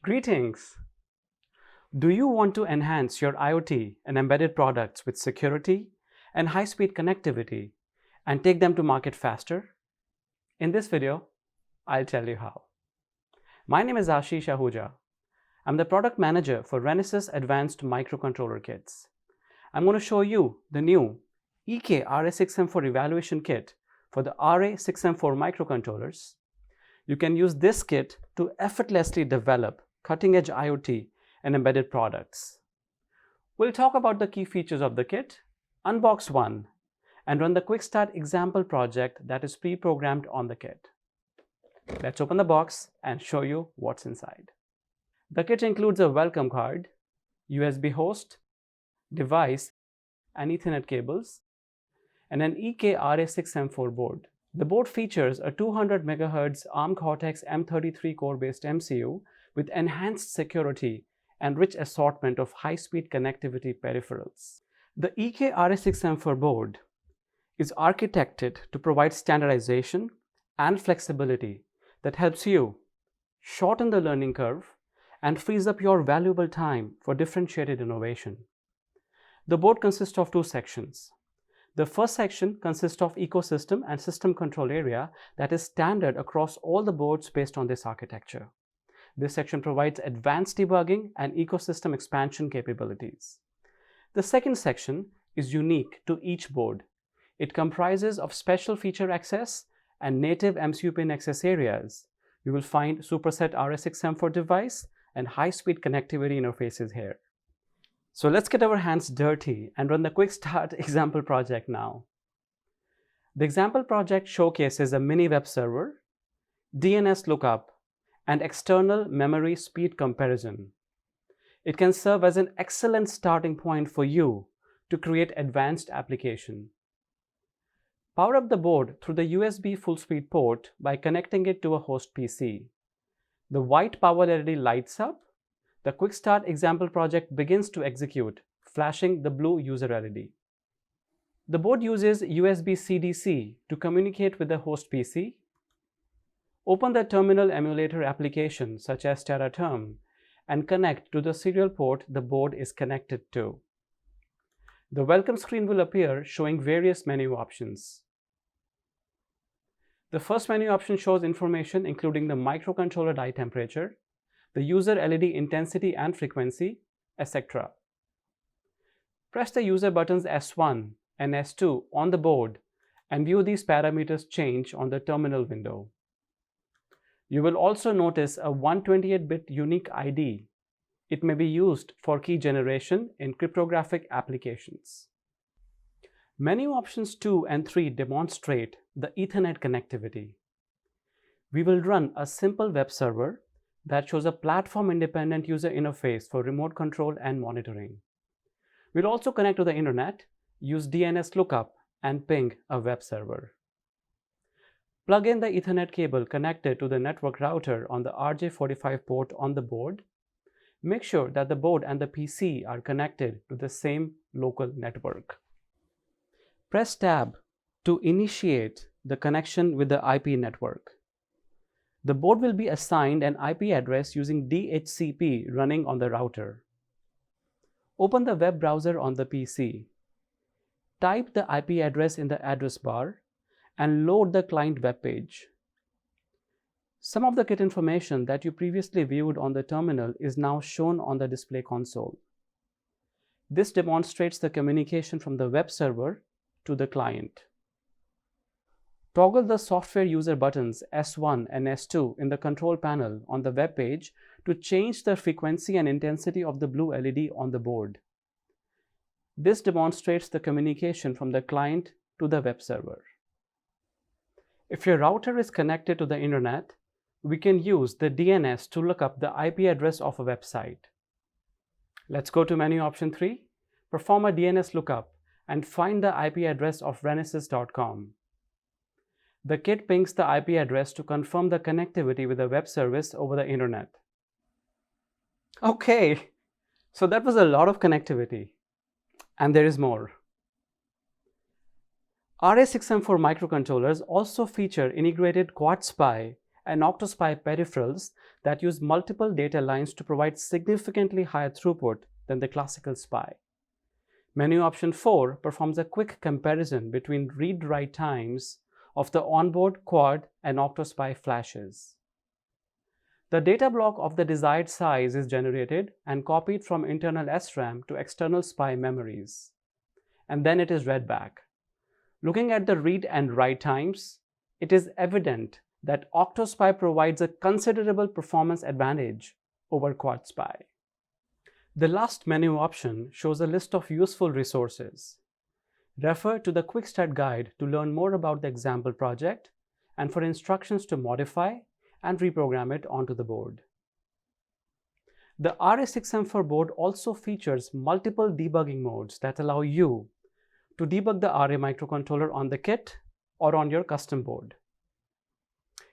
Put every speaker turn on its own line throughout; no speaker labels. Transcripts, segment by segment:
Greetings! Do you want to enhance your IoT and embedded products with security and high-speed connectivity and take them to market faster? In this video, I'll tell you how. My name is Ashish Ahuja. I'm the product manager for Renesas Advanced Microcontroller Kits. I'm going to show you the new EK-RA6M4 evaluation kit for the RA6M4 microcontrollers. You can use this kit to effortlessly develop cutting-edge IoT and embedded products. We'll talk about the key features of the kit, unbox one, and run the quick start example project that is pre-programmed on the kit. Let's open the box and show you what's inside. The kit includes a welcome card, USB host, device, and Ethernet cables, and an EK-RA6M4 board. The board features a 200 MHz ARM Cortex-M33 core-based MCU with enhanced security and rich assortment of high-speed connectivity peripherals. The EK-RA6M4 board is architected to provide standardization and flexibility that helps you shorten the learning curve and frees up your valuable time for differentiated innovation. The board consists of two sections. The first section consists of ecosystem and system control area that is standard across all the boards based on this architecture. This section provides advanced debugging and ecosystem expansion capabilities. The second section is unique to each board. It comprises of special feature access and native MCU pin access areas. You will find superset RA6M4 device and high-speed connectivity interfaces here. So let's get our hands dirty and run the quick start example project now. The example project showcases a mini web server, DNS Lookup, and external memory speed comparison. It can serve as an excellent starting point for you to create advanced application. Power up the board through the USB full speed port by connecting it to a host PC. The white power LED lights up. The quick start example project begins to execute, flashing the blue user LED. The board uses USB CDC to communicate with the host PC. Open the terminal emulator application such as TerraTerm and connect to the serial port the board is connected to. The welcome screen will appear showing various menu options. The first menu option shows information including the microcontroller die temperature, the user LED intensity and frequency, etc. Press the user buttons S1 and S2 on the board and view these parameters change on the terminal window. You will also notice a 128-bit unique ID. It may be used for key generation in cryptographic applications. Menu options 2 and 3 demonstrate the Ethernet connectivity. We will run a simple web server that shows a platform-independent user interface for remote control and monitoring. We'll also connect to the internet, use DNS Lookup, and ping a web server. Plug in the Ethernet cable connected to the network router on the RJ45 port on the board. Make sure that the board and the PC are connected to the same local network. Press Tab to initiate the connection with the IP network. The board will be assigned an IP address using DHCP running on the router. Open the web browser on the PC. Type the IP address in the address bar and load the client web page. Some of the kit information that you previously viewed on the terminal is now shown on the display console. This demonstrates the communication from the web server to the client. Toggle the software user buttons S1 and S2 in the control panel on the web page to change the frequency and intensity of the blue LED on the board. This demonstrates the communication from the client to the web server. If your router is connected to the internet, we can use the DNS to look up the IP address of a website. Let's go to menu option 3, perform a DNS lookup, and find the IP address of renesas.com. The kit pings the IP address to confirm the connectivity with the web service over the internet. Okay, so that was a lot of connectivity. And there is more. RA6M4 microcontrollers also feature integrated quad SPY and Octospy peripherals that use multiple data lines to provide significantly higher throughput than the classical Spy. Menu option 4 performs a quick comparison between read-write times of the onboard quad and Octospy flashes. The data block of the desired size is generated and copied from internal SRAM to external Spy memories, and then it is read back. Looking at the read and write times, it is evident that Octospy provides a considerable performance advantage over Quad Spy. The last menu option shows a list of useful resources. Refer to the Quick Start Guide to learn more about the example project and for instructions to modify and reprogram it onto the board. The RA6M4 board also features multiple debugging modes that allow you to debug the RA microcontroller on the kit or on your custom board.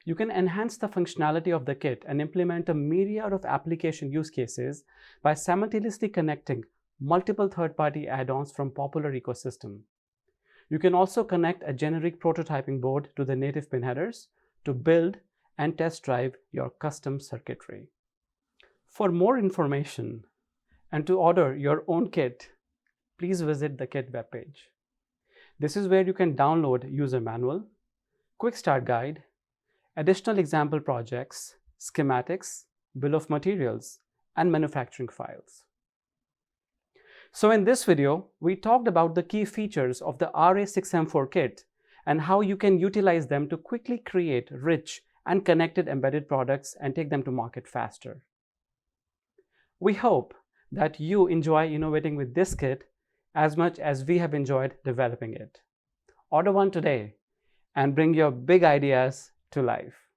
You can enhance the functionality of the kit and implement a myriad of application use cases by simultaneously connecting multiple third-party add-ons from popular ecosystem. You can also connect a generic prototyping board to the native pin headers to build and test drive your custom circuitry. For more information and to order your own kit, please visit the kit webpage. This is where you can download user manual, quick start guide, additional example projects, schematics, bill of materials, and manufacturing files. So in this video, we talked about the key features of the RA6M4 kit and how you can utilize them to quickly create rich and connected embedded products and take them to market faster. We hope that you enjoy innovating with this kit as much as we have enjoyed developing it. Order one today and bring your big ideas to life.